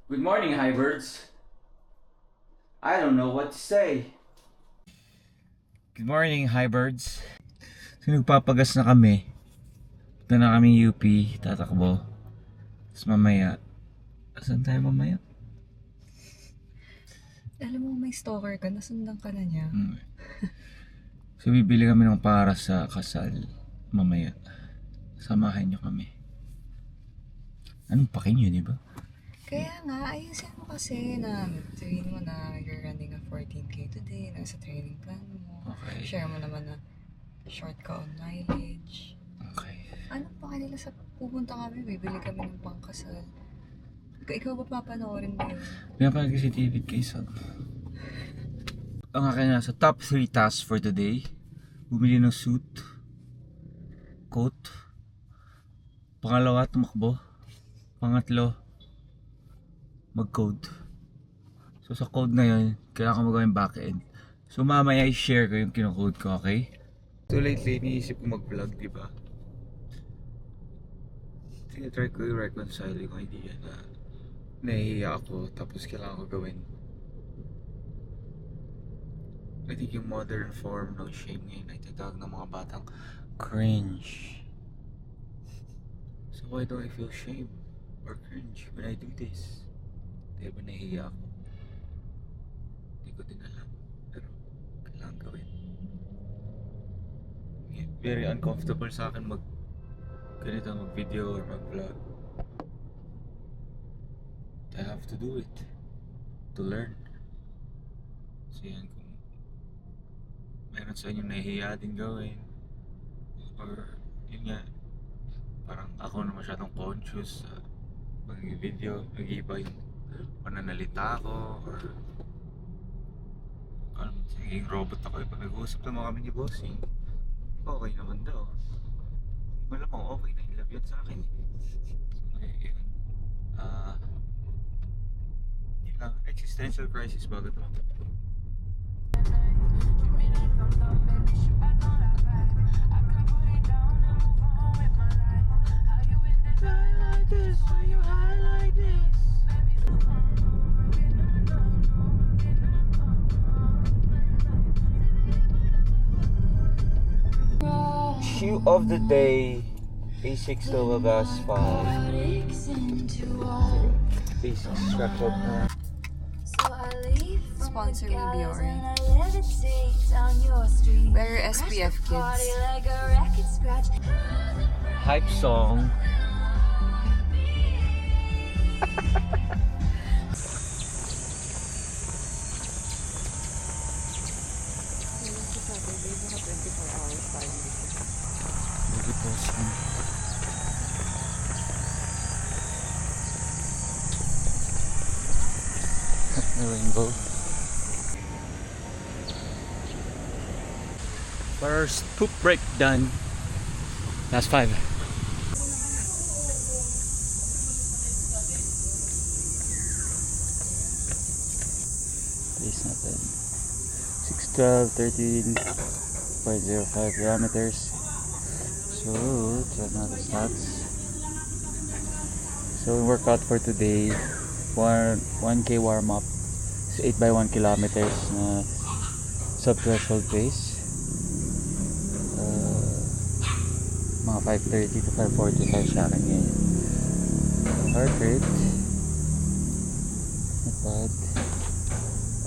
Good morning, Highbirds. I don't know what to say. Good morning, Highbirds. So nagpapagas na kami. Punta na kami UP, tatakbo. Tapos mamaya, saan tayo mamaya? Alam mo, may stalker ka, nasundan ka na niya. So bibili kami ng para sa kasal mamaya. Samahan nyo kami. Anong pakin yun, diba? Kaya nga, ayusin mo kasi na sabihin mo na you're running a 14K today, nasa training plan mo. Okay. Share mo naman na short ka on mileage. Okay. Ano pa kanila sa pupunta kami, bibili kami ng pangkasal. Ikaw ba papanoorin mo yun? Pinapanood ko si David Quezon. Ang akin na sa top 3 tasks for today. Bumili ng suit, coat. Pangalawa, tumakbo. Pangatlo, mag-code. So sa code na yun, kailangan ko magawin back-end. So mamaya i-share ko yung kinocode ko, okay? So lately, iniisip ko mag-vlog, diba? Tinatry ko i-reconcile yung idea na nahihiya ako tapos kailangan ko gawin. I think yung modern form ng shame ngayon ay tatawag ng mga batang cringe. So why do I feel shame or cringe when I do this? Dahil ba nahihiya ako? Hindi ko din alam. Pero kailangan gawin. Very uncomfortable sa akin ganito mag-video or mag-vlog. I have to do it. To learn. So yan, kung meron sa inyo nahihiya din gawin. Or yun nga, parang ako na masyadong conscious sa pag-video. Nag-iba yung pananalita ko or naging robot ako pag nag-uusap naman kami ni Bossing. Okay naman daw. Malamang okay na ilab yan sa akin. So yun. Yun lang, existential crisis bago ito. Shoe of the day, A6 Nova Gas 5. A6 scrap club na. Sponsor me, Bjorn. Wear SPF, kids. Hype song. The rainbow. First poop break done. Last 5. Pace natin 6:12, 13.05 kilometers. So, check natin stats. So, workout for today, 1K warm up. 8 by 1 kilometers na sub-threshold pace. Mga 5:30 to 5:45 sa akin ngayon. Heart rate, not bad.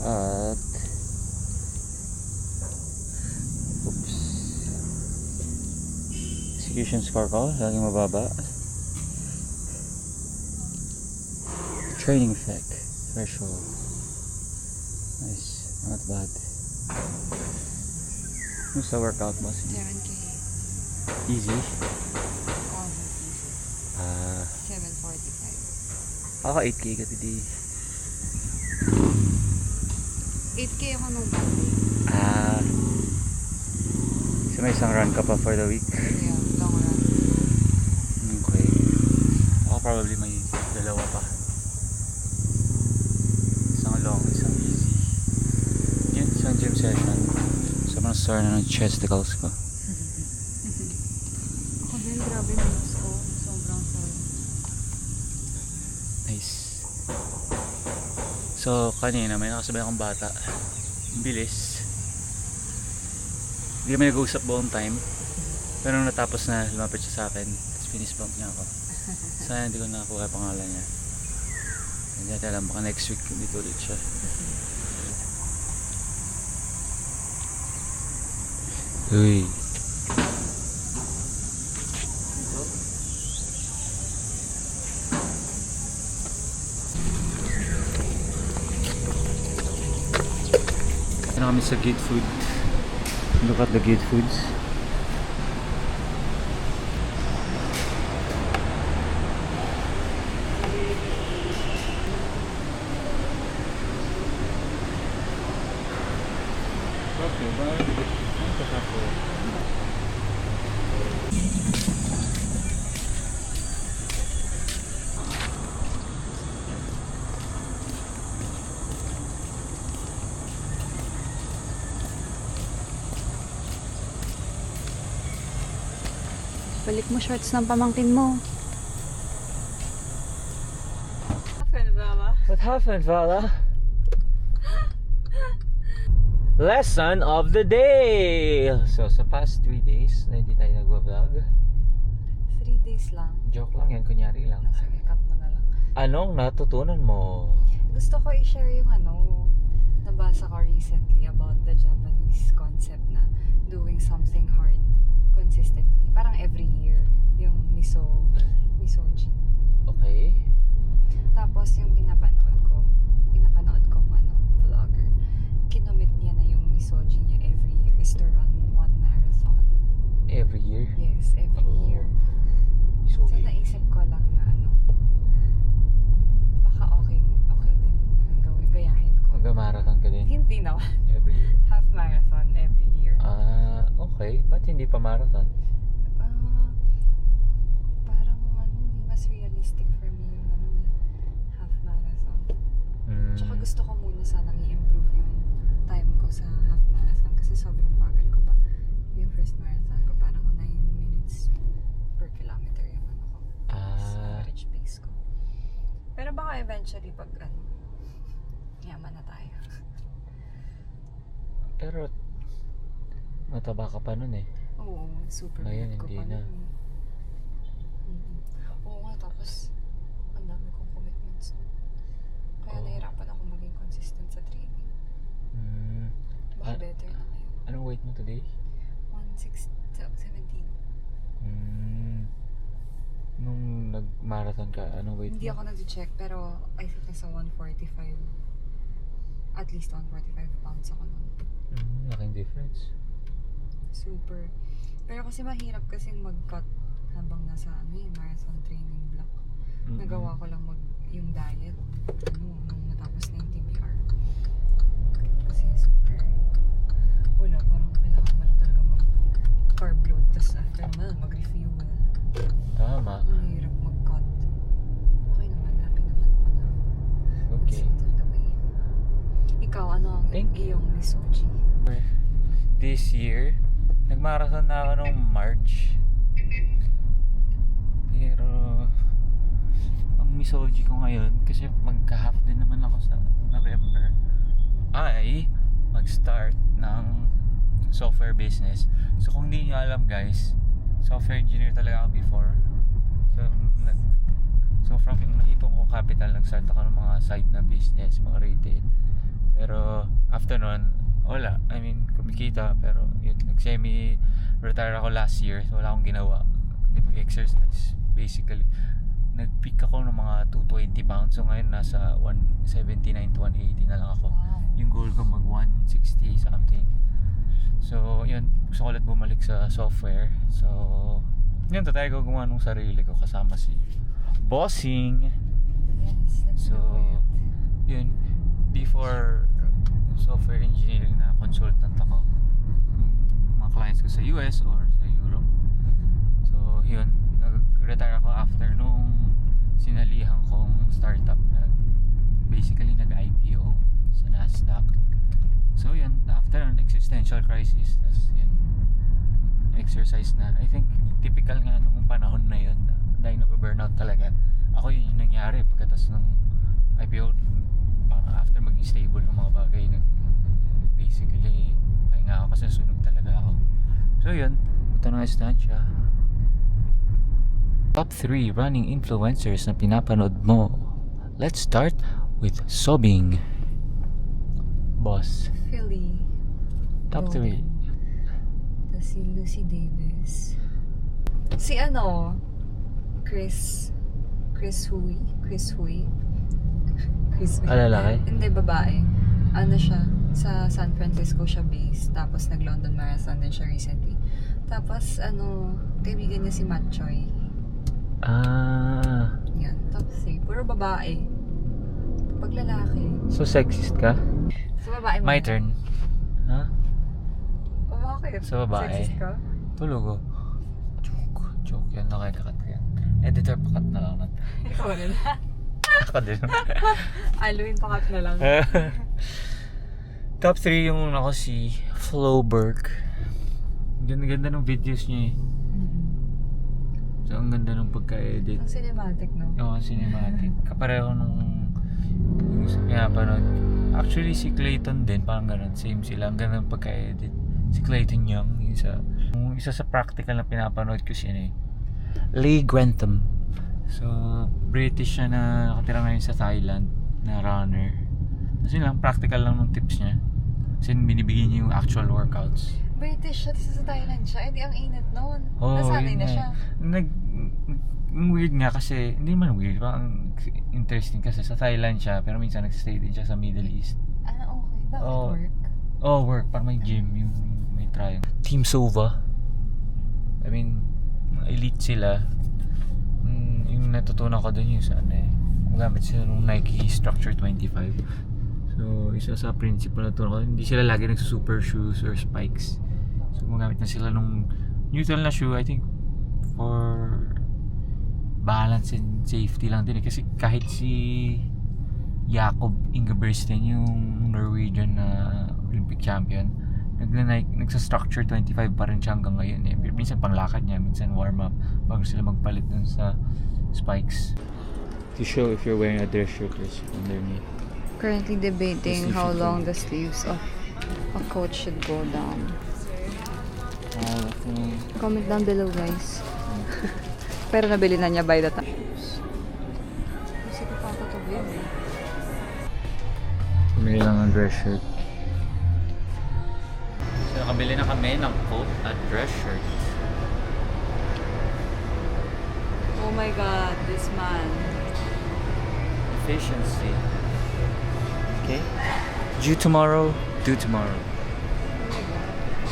At execution score ko, laging mababa. Training effect, threshold. Nice, not bad. Musta workout mo? 7K. Easy. On. 7:45. Ako 8K ka today. 8K ako nung Monday. So may isang run ka pa for the week. Yeah, long run. Okay. Ako probably may dalawa pa. Isang long, isang easy. Yun, isang gym session. Sobrang sore na ng chesticles ko. Ako din, grabe yung nose ko. Sobrang sore. Nice. So, kanina may nakasabay akong bata. Ang bilis. Hindi kami nag-uusap buong time. Pero nung natapos na, lumapit siya sa akin. Tapos finish bump niya ako. Sayang hindi ko nakakuha yung pangalan niya. Hindi natin alam, baka next week dito ulit siya. Uy. Ano kami sa Gate Food. Look at the Gate Foods. Okay, bye. Ano ka po? Balik mo shorts ng pamangkin mo. What happened, Vala? Lesson of the day! So, sa past 3 days na hindi tayo nagwa-vlog. 3 days lang. Joke lang yan, kunyari lang. Sige, cut mo na lang. Anong natutunan mo? Gusto ko i-share yung nabasa ko recently about the Japanese concept na doing something hard consistently. Parang every year. Yung misoji. Okay. Tapos yung pinapanood kong vlogger, kinomit niya na yung misoji niya every year is to run 1 marathon. Every year? Yes, every Oh. year. So, So naisip ko lang na baka okay din na gayahin ko. mag-marathon ka din? Hindi naman. Every year? Half marathon every year. Okay. Ba't hindi pa marathon? Parang mas realistic for me yung half marathon. Tsaka gusto ko muna sanang i-improve yung time ko sa half marathon kasi sobrang bagal ko pa. Yung first marathon ko parang 9 minutes per kilometer yung ko. Average pace ko. Pero baka eventually pag yaman na tayo. Pero, mataba ka pa nun eh. Oo, super Ngayon, weird ko hindi pa na. nun. Oo nga, tapos ang dami kong commitments. Kaya Oo. nahirapan ako maging consistent sa training. Baka better na ngayon. Anong weight mo today? 17. Nung nag-marathon ka, anong weight Hindi mo? ako nag-check pero I think nasa 145. At least 145 pounds ako nun. Laking difference. Super. Pero kasi mahirap kasing mag-cut habang nasa marathon training block. Nagawa ko lang yung diet nung natapos na yung TBR. Kasi super wala, parang kailangan mo lang talaga mag-carb load tapos after naman mag-refuel. Tama. Ang hirap mag-cut. Okay naman, happy naman ako na. Okay. That's the way. Ikaw, ano ang Thank you. iyong misoji? This year, nag-marathon na ako nung March. Pero, ang misoji ko ngayon, kasi magka-half din naman ako sa November, ay mag-start ng software business. So kung hindi nyo alam guys, software engineer talaga ako before. So from yung naipon kong capital, nag-start ako ng mga side na business, mga retail. Pero after nun, wala. I mean, kumikita, pero yun, nag-semi-retire ako last year. So wala akong ginawa. Hindi mag-exercise, basically. Nag-peak ako ng mga 220 pounds. So ngayon nasa 179 to 180 na lang ako. Yung goal ko mag 160 something. So yun, gusto ko ulit bumalik sa software. So yun, tayo gumawa ng sarili ko kasama si Bossing. Yes, let's So do it. yun, before software engineering na consultant ako, mga clients ko sa US or sa Europe. So yun, nag-retire ako after nung sinalihan kong startup na basically nag-IPO sa Nasdaq. So yun, after an existential crisis, tas yun, exercise na. I think typical nga nung panahon na yun, dahil na burnout talaga. Ako yun yung nangyari pagkatas ng IPO, after stable ng mga bagay. Basically, pahinga ako kasi nasunog talaga ako. So yun, ito na estansya. Top 3 running influencers na pinapanood mo. Let's start with Sobing. Boss. Philly. Top 3. Tapos si Lucy Davis. Si Chris Hui. Chris Hui. Lalaki? Hindi, babae. Ano siya, sa San Francisco siya based. Tapos nag-London Marathon din siya recently. Tapos, kaibigan niya si Matt Choi. Yan, top 3. Puro babae. Pag lalaki. So sexist ka? Sa babae mo. My turn. Ha? O bakit? Sa babae. Sexist ka? Tulog oh. Joke yan. Nakikakat ko yan. Editor, pakat na lang natin. Ikaw rin. Ako din. Aluin pakat na lang. Top 3 yung ako si Flowberg. Ganda ng videos niya eh. So ang ganda ng pagka-edit. Ang cinematic, no? Oo, cinematic. Kapareho nung pinapanood. Actually si Clayton din, parang ganun. Same sila. Ang ganda ng pagka-edit. Si Clayton Young, yung isa sa practical na pinapanood ko siya eh. Lee Grantham. So, British siya na nakatira ngayon sa Thailand na runner. Kasi lang, practical lang ng tips niya. Kasi binibigyan niya yung actual workouts. British siya, sa Thailand siya. Hindi, ang init noon. Oo, Nasanay yun na nga. siya. Weird nga kasi, hindi man weird, parang interesting kasi sa Thailand siya, pero minsan nag-stay din siya sa Middle East. Ah, okay. Bakit Oo. work? Oh, work, parang may gym, yung may triangle. Team Sova. I mean, elite sila. Yung natutunan ko dun yung sa gumagamit sila ng Nike Structure 25. So, isa sa principle na natutunan ko, hindi sila lagi nagsusuper shoes or spikes. So, gumagamit na sila nung neutral na shoe, I think, for balance and safety lang din. Kasi kahit si Jakob Ingebrigtsen, yung Norwegian na Olympic champion, nagsa-structure 25 pa rin siya hanggang ngayon eh. Minsan panglakad niya, minsan warm up bago sila magpalit dun sa spikes. To show if you're wearing a dress shirt underneath. Currently debating Yes, how you should long go. the sleeves of a coat should go down. Comment down below, guys. Pero nabili na niya by the time. Kasi ko pa ito eh. Bumili lang ng dress shirt. So nakabili na kami ng coat at dress shirt. Oh my god, this man. Efficiency. Okay? Due tomorrow, do tomorrow.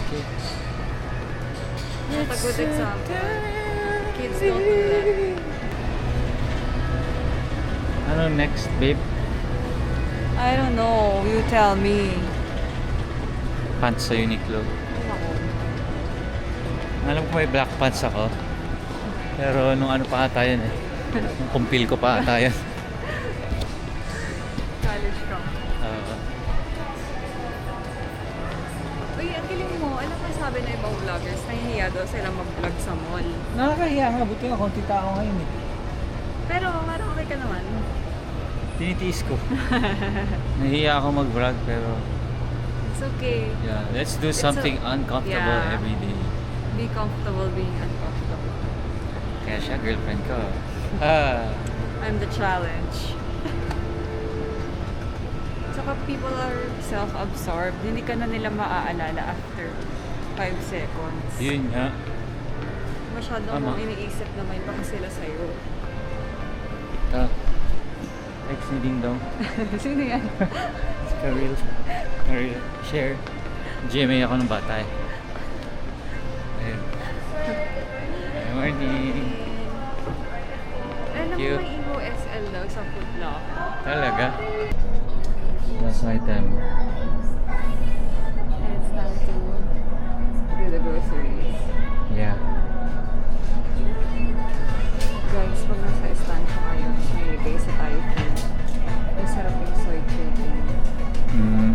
Okay. Not a good example. Kids don't do that. Ano next, babe? I don't know. You tell me. Pants sa Uniqlo. Alam ko may black pants ako. Pero nung ano pa ata yun eh. Nung kumpil ko pa ata yun. College ka. Uy, ang galing mo. Alam mo sabi na ibang vloggers, nahihiya daw sila mag-vlog sa mall. Nakakahiya nga. Buti nga konti tao ngayon eh. Pero parang okay ka naman. Tinitiis ko. Nahihiya ako mag-vlog pero It's okay. yeah, let's do something uncomfortable yeah. every day. Be comfortable being uncomfortable. Kaya siya, girlfriend ko. I'm the challenge. Saka people are self-absorbed. Hindi ka na nila maaalala after 5 seconds. Yun nga. Masyado Tama. mong iniisip na may baka sila sa'yo. Ex ni Ding Dong. Sino yan? Karil. Share. GMA ako ng bata eh. Ayun. Good morning. Alam mo Cute. may Igo SL daw sa Foot Locker. Talaga? Last item. And it's time to do the groceries. Yeah. Guys, pag nasa estansya kayo, nilagay sa tayo food. Masarap yung soy chicken.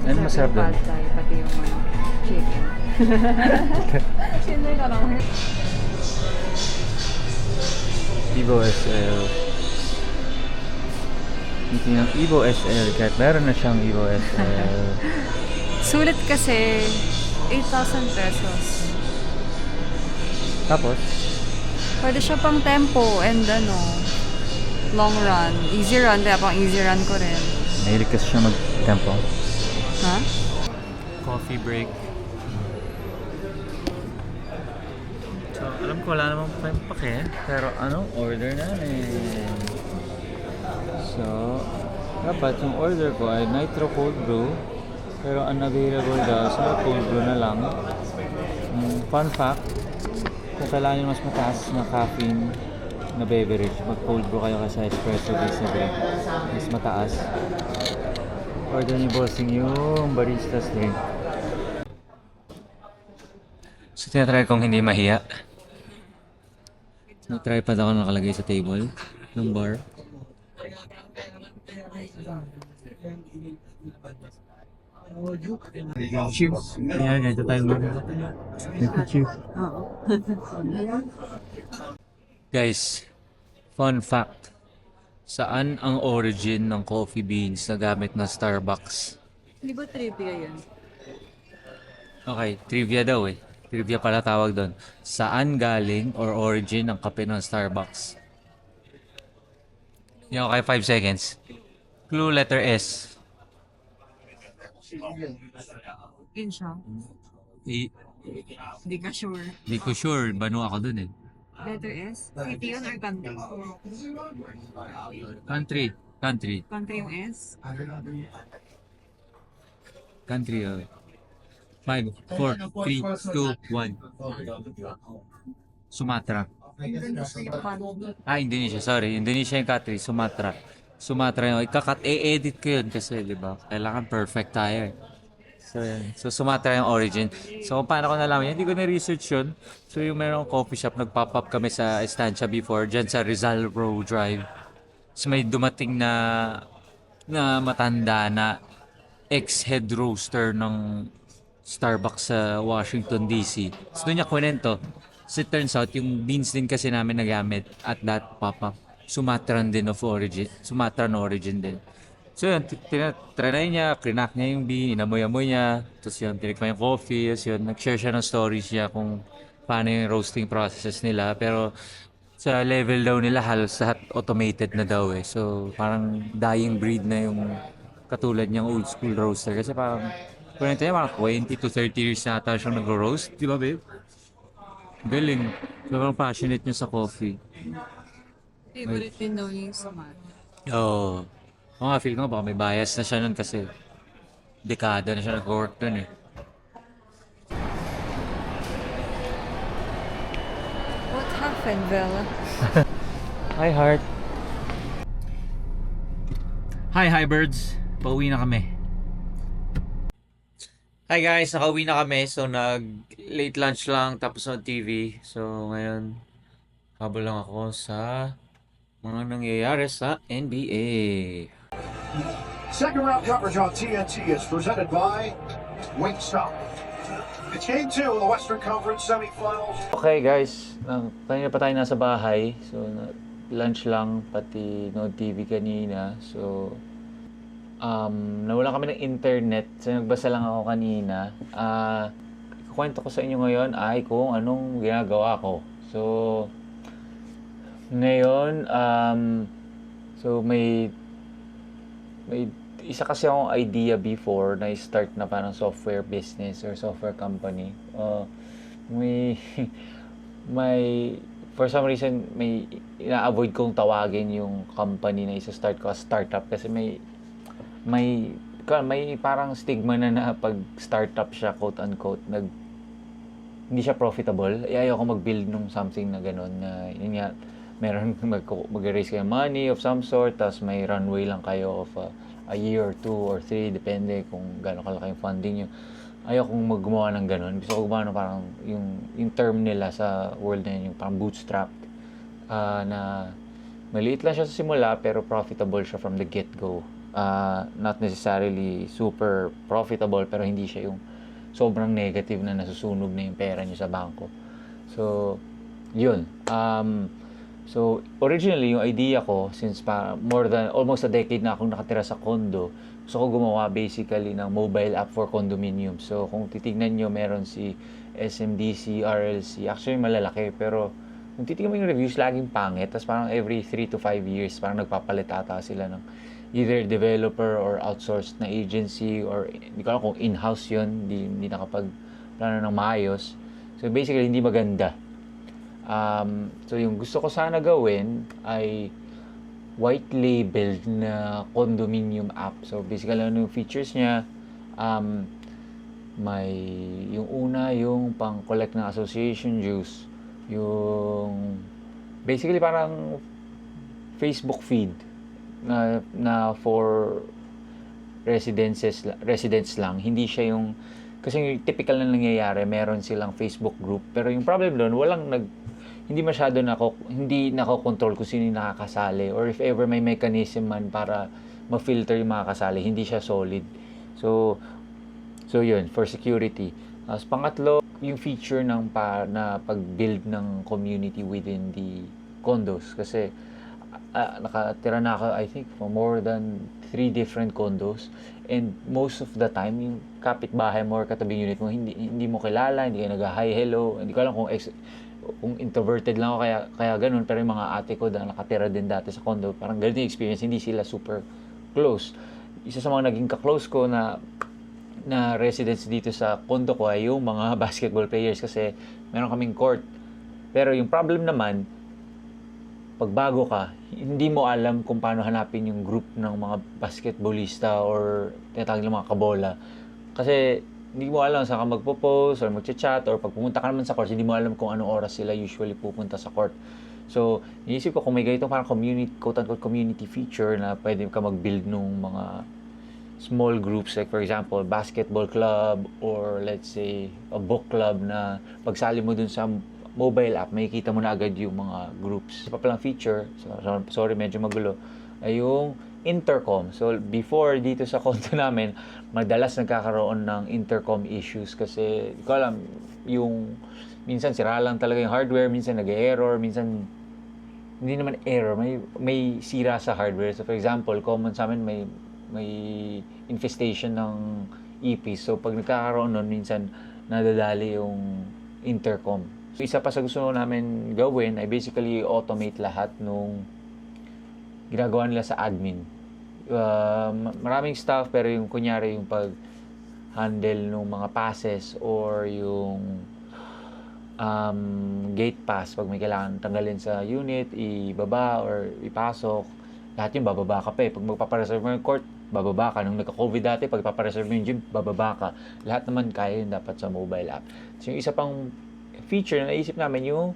Ano masarap yung doon? pad thai, pati yung chicken. Sino yung karang Vivo SL. Ito yung Evo SL, kahit meron na siyang Evo SL. Sulit kasi 8,000 pesos. Tapos, Pwede siya pang tempo and long run. Easy run, kaya pang easy run ko rin. nahilig kasi siya mag-tempo. Ha? Coffee break. So, alam ko wala namang pake, pero order namin. So, dapat yung order ko ay Nitro Cold Brew, pero unavailable daw, so cold brew na lang. Fun fact, kung kailangan nyo mas mataas na caffeine na beverage, mag cold brew kayo kasi espresso based na drink, mas mataas. Order ni bossing yung barista's drink. So, tinatry kong hindi mahiya. Nag-tripod ako nakalagay sa table ng bar. Cheers! Ayan, ganito tayo mag cheers. Guys, fun fact. Saan ang origin ng coffee beans na gamit na Starbucks? Hindi ba trivia yan? Okay, trivia daw eh. Trivia pala tawag doon. Saan galing or origin ang kape ng Starbucks? Yung okay, 5 seconds. Clue letter S. Yun siya. Hindi ka sure. Di ko sure. Bano ako dun eh. Letter S? City yun or country? Country. Country. Country yung S? Country. 5, 4, 3, 2, 1. Sumatra. Indonesia. Sorry. Indonesia yung country. Sumatra. Sumatra yung i-edit ko yun kasi, di ba? Kailangan perfect tayo eh. So, yan. So, Sumatra yung origin. So, kung paano ko nalaman yun, hindi ko na-research yun. So, yung merong coffee shop, nag-pop up kami sa Estancia before, dyan sa Rizal Row Drive. So, may dumating na matanda na ex-head roaster ng Starbucks sa Washington, D.C. So, doon niya kwento. So, it turns out, yung beans din kasi namin nagamit at that pop-up, Sumatran din of origin. Sumatran origin din. So yun, trinay niya, krinak niya yung bean, inamoy-amoy niya, tapos yun, tinikman yung coffee, tapos yun, nag-share siya ng stories niya kung paano yung roasting processes nila, pero sa level daw nila, halos lahat automated na daw eh. So parang dying breed na yung katulad niyang old school roaster, kasi parang, kwento niya, parang 20 to 30 years na ata siyang nag-roast, di ba babe? Galing. Sobrang passionate niya sa coffee. Favorite din daw niya yung Sumatra. Oo. Oo nga, feel ko baka may bias na siya nun kasi dekada na siya nag-work dun eh. What happened, Bella? Hi, Heart. Hi, birds. Pauwi na kami. Hi guys, nakauwi na kami. So, nag-late lunch lang tapos ng TV. So, ngayon, habol lang ako sa mga nangyayari sa NBA. Second round coverage on TNT is presented by Wingstop. It's game 2 of the Western Conference semifinals. Okay guys, kanina pa tayo nasa bahay. So, lunch lang, pati no TV kanina. So, nawalan kami ng internet. So, nagbasa lang ako kanina. Kwento ko sa inyo ngayon ay kung anong ginagawa ko. So, ngayon, so may isa kasi akong idea before na start na parang software business or software company. May for some reason may ina-avoid kong tawagin yung company na isa-start ko as startup kasi may parang stigma na pag startup siya, quote unquote, hindi siya profitable. Ayoko mag-build nung something na gano'n na yun nga, meron mag-raise kayo money of some sort, tapos may runway lang kayo of a year or 2 or 3, depende kung gano'n kalaki yung funding nyo. Ayokong gumawa ng gano'n. Gusto ko gumawa ng parang yung term nila sa world na yun, yung parang bootstrapped, na maliit lang siya sa simula pero profitable siya from the get-go. Not necessarily super profitable pero hindi siya yung sobrang negative na nasusunog na yung pera nyo sa bangko. So, yun. So, originally, yung idea ko, since more than almost a decade na akong nakatira sa condo, gusto ko gumawa basically ng mobile app for condominium. So, kung titignan nyo, meron si SMDC, RLC, actually malalaki, pero kung titignan mo yung reviews, laging pangit. Tapos parang every 3 to 5 years, parang nagpapalit ata sila ng either developer or outsourced na agency, or hindi ko alam kung in-house yun, hindi nakapag-plano ng maayos. So, basically, hindi maganda. So yung gusto ko sana gawin ay white labeled na condominium app. So basically ano yung features niya, may yung una yung pang collect ng association dues, yung basically parang Facebook feed na for residents lang, hindi siya yung kasi yung typical na nangyayari, meron silang Facebook group, pero yung problem doon, hindi masyado hindi nako-control kung sino yung nakakasali, or if ever may mechanism man para ma-filter yung mga kasali, hindi siya solid. So yun, for security. As pangatlo, yung feature na pag-build ng community within the condos. Kasi nakatira na ako, I think, for more than 3 different condos. And most of the time, yung kapitbahay mo or katabing unit mo, hindi mo kilala, hindi kayo nag-hi, hello. Hindi ko alam kung introverted lang ako, kaya ganun. Pero yung mga ate ko na nakatira din dati sa condo, parang ganun yung experience, hindi sila super close. Isa sa mga naging ka-close ko na residents dito sa condo ko ay yung mga basketball players, kasi meron kaming court. Pero yung problem naman, pag bago ka, hindi mo alam kung paano hanapin yung group ng mga basketballista or tinatawag ng mga kabola. Kasi hindi mo alam saan ka magpo-post or magchat-chat, or pag pumunta ka naman sa court, hindi mo alam kung anong oras sila usually pupunta sa court. So, iniisip ko kung may ganitong parang quote-unquote community feature na pwede ka mag-build nung mga small groups, like for example, basketball club, or let's say, a book club, na pagsali mo dun sa mobile app, makikita mo na agad yung mga groups. Isa pa palang feature, sorry medyo magulo, ay yung intercom. So before, dito sa condo namin, madalas nagkakaroon ng intercom issues kasi hindi ko alam, yung minsan sira lang talaga yung hardware, minsan nag-error, minsan hindi naman error, may sira sa hardware. So for example, common sa amin may infestation ng ipis. So pag nagkakaroon nun, minsan nadadali yung intercom. So isa pa sa gusto namin gawin ay basically automate lahat nung ginagawa nila sa admin. Maraming stuff, pero yung kunyari yung pag-handle ng mga passes or yung gate pass, pag may kailangan tanggalin sa unit, ibaba or ipasok, lahat yung bababa ka pa eh. Pag magpapareserve mo yung court, bababa ka. Nung nagka-COVID dati, pag papareserve mo yung gym, bababa ka. Lahat naman kaya yun dapat sa mobile app. So yung isa pang feature na naisip namin yung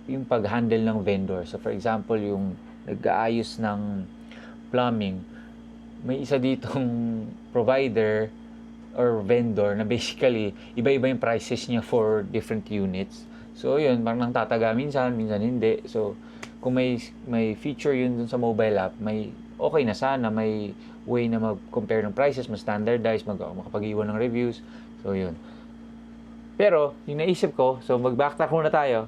yung pag-handle ng vendor. So for example, yung nag-aayos ng plumbing, may isa ditong provider or vendor na basically iba-iba yung prices niya for different units. So yun, parang tataga minsan hindi. So kung may feature yun dun sa mobile app, may okay na sana, may way na mag-compare ng prices, ma-standardize, makapag-iwan ng reviews. So yun. Pero yung naisip ko, so mag-backtrack muna tayo.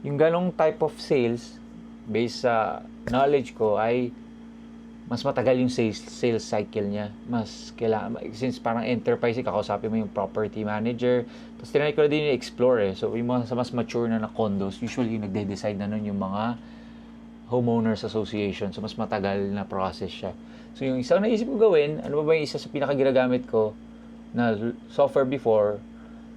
Yung ganong type of sales, based sa knowledge ko, ay mas matagal yung sales cycle niya. Mas kailangan, since parang enterprise, kakausapin mo yung property manager. Tapos tinry ko na din yung explore eh. So yung mga mas mature na condos, usually yung nagde-decide na nun yung mga homeowners association. So mas matagal na process siya. So yung isang naisip ko gawin, ano ba yung isa sa pinakaginagamit ko na software before,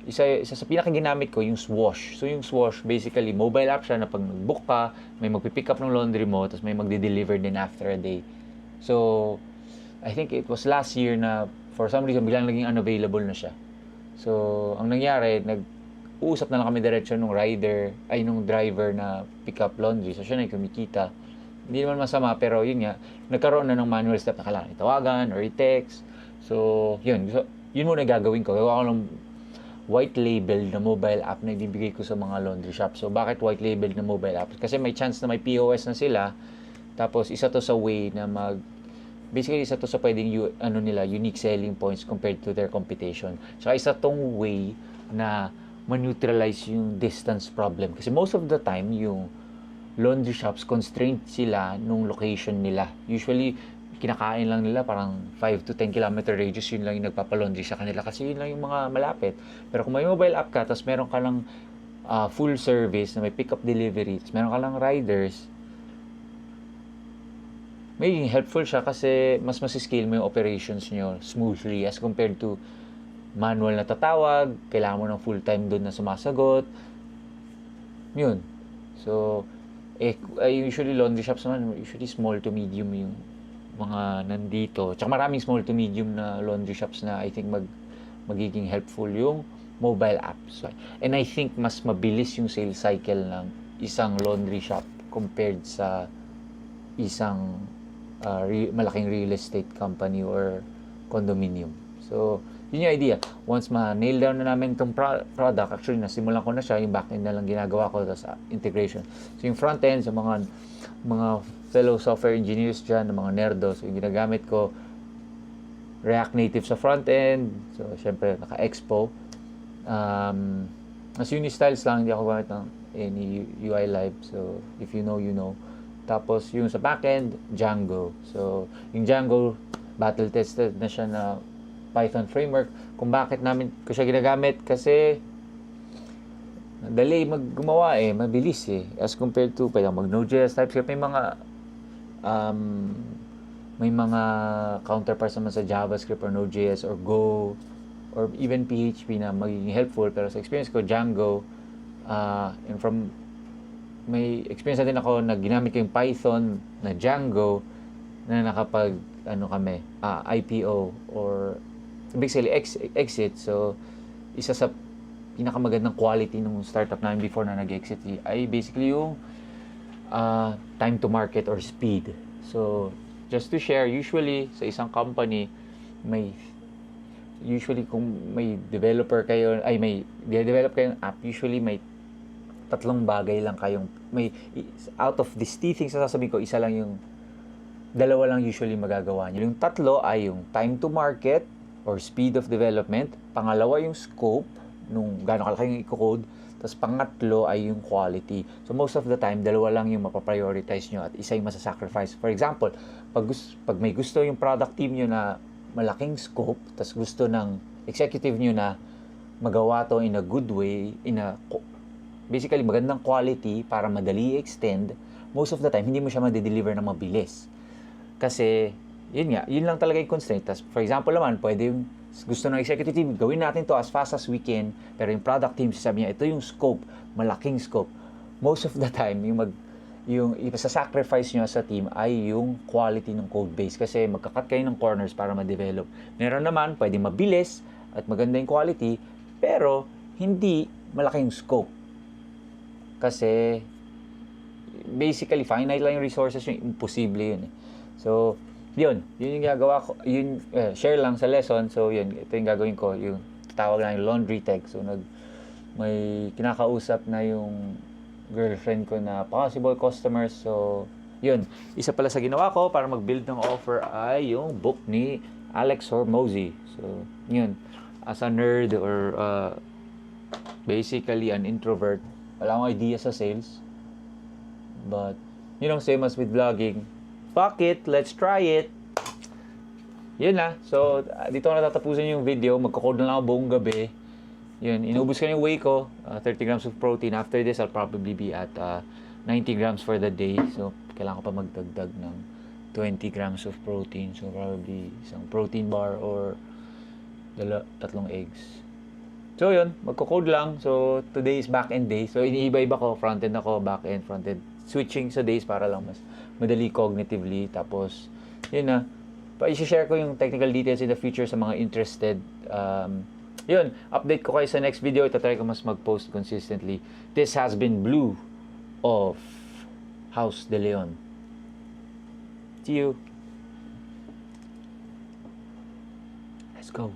isa sa pinakaginamit ko, yung Swash. So yung Swash, basically, mobile app siya na pag nag-book ka, may magpipick up ng laundry mo, tapos may magde-deliver din after a day. So, I think it was last year na for some reason, biglang naging unavailable na siya. So, ang nangyari, nag-uusap na lang kami diretso nung driver na pick up laundry. So, siya na yung kumikita. Hindi naman masama, pero yun nga, nagkaroon na ng manual step na kailangan itawagan or i-text. So, yun muna gagawin ko. Gawa ko ng white label na mobile app na ibibigay ko sa mga laundry shop. So, bakit white label na mobile app? Kasi may chance na may POS na sila. Tapos, isa to sa way na basically, isa to sa pwedeng unique selling points compared to their competition. Saka isa tong way na ma-neutralize yung distance problem. Kasi most of the time, yung laundry shops, constrained sila nung location nila. Usually, kinakain lang nila parang 5 to 10 kilometer radius, yun lang yung nagpapalaundry sa kanila kasi yun lang yung mga malapit. Pero kung may mobile app ka, tapos meron ka lang full service na may pick up delivery, tapos meron ka lang riders, magiging helpful siya kasi mas scale mo yung operations nyo smoothly as compared to manual na tatawag, kailangan mo ng full time doon na sumasagot. Yun. So, usually laundry shops naman, usually small to medium yung mga nandito. Tsaka maraming small to medium na laundry shops na I think magiging helpful yung mobile apps. And I think mas mabilis yung sales cycle ng isang laundry shop compared sa isang malaking real estate company or condominium. So, yun yung idea. Once ma-nail down na namin itong product, actually, nasimulan ko na siya, yung back-end na lang ginagawa ko, tapos integration. So, yung front-end, sa mga fellow software engineers dyan, ng mga nerdos, so, yung ginagamit ko, React Native sa front-end, so, syempre, naka-Expo. As Unistyles lang, hindi ako gamit ng any UI Live, so, if you know, you know. Tapos, yung sa back-end, Django. So, yung Django, battle-tested na siya na Python framework. Kung bakit namin ko siya ginagamit, kasi dali gumawa mabilis as compared to pwede mag-Node.js, TypeScript, may mga counterparts naman sa JavaScript or Node.js or Go or even PHP na magiging helpful, pero sa experience ko, Django, and from may experience na din ako na ginamit ko yung Python na Django na nakapag IPO or basically exit. So, isa sa pinakamagandang quality ng startup namin before na nag-exit ay basically yung time to market or speed. So, just to share, usually sa isang company, kung may developer kayo, may develop kayong app, usually may 3 bagay lang kayong, out of these things na sasabihin ko, dalawa lang usually magagawa nyo. Yung 3 ay yung time to market or speed of development. Pangalawa yung scope, nung gaano kalaki yung i-code. Tapos pangatlo ay yung quality. So most of the time, 2 lang yung mapaprioritize nyo at isa yung masasacrifice. For example, pag may gusto yung product team nyo na malaking scope, tapos gusto ng executive nyo na magawa to in a good way, basically magandang quality para madali i-extend, most of the time, hindi mo siya ma-deliver na mabilis. Kasi, yun lang talaga yung constraint. Tas, for example naman, pwede yung gusto ng executive team, gawin natin to as fast as we can, pero yung product team, sabi niya, ito yung scope, malaking scope. Most of the time, yung isa-sacrifice nyo sa team ay yung quality ng code base kasi magkakat kayo ng corners para ma-develop. Meron naman, pwede mabilis at maganda yung quality, pero hindi malaking scope. Kasi, basically, finite lang yung resources yung imposible yun. So, yun yung gagawa ko, share lang sa lesson. So yun, ito yung gagawin ko, yung tawag lang yung laundry tech. So may kinakausap na yung girlfriend ko na possible customers. So yun, isa pala sa ginawa ko para mag-build ng offer ay yung book ni Alex Hormozy. So yun, as a nerd or basically an introvert, wala akong idea sa sales, but same as with vlogging, fuck it, let's try it. Yun na. So, dito ko natatapusin yung video. Magkakode na lang ako buong gabi. Yun, inubos ko yung whey ko. 30 grams of protein. After this, I'll probably be at 90 grams for the day. So, kailangan ko pa magdagdag ng 20 grams of protein. So, probably isang protein bar or 3 eggs. So, yun. Magkakode lang. So, today is back-end day. So, iniiba-iba ko. Front-end ako, back-end, front-end. Switching sa days para lang mas madali cognitively. Tapos, yun na. I-share ko yung technical details in the future sa mga interested. Yun, update ko kayo sa next video. Itatry ko mas mag-post consistently. This has been Blue of House de Leon. See you. Let's go.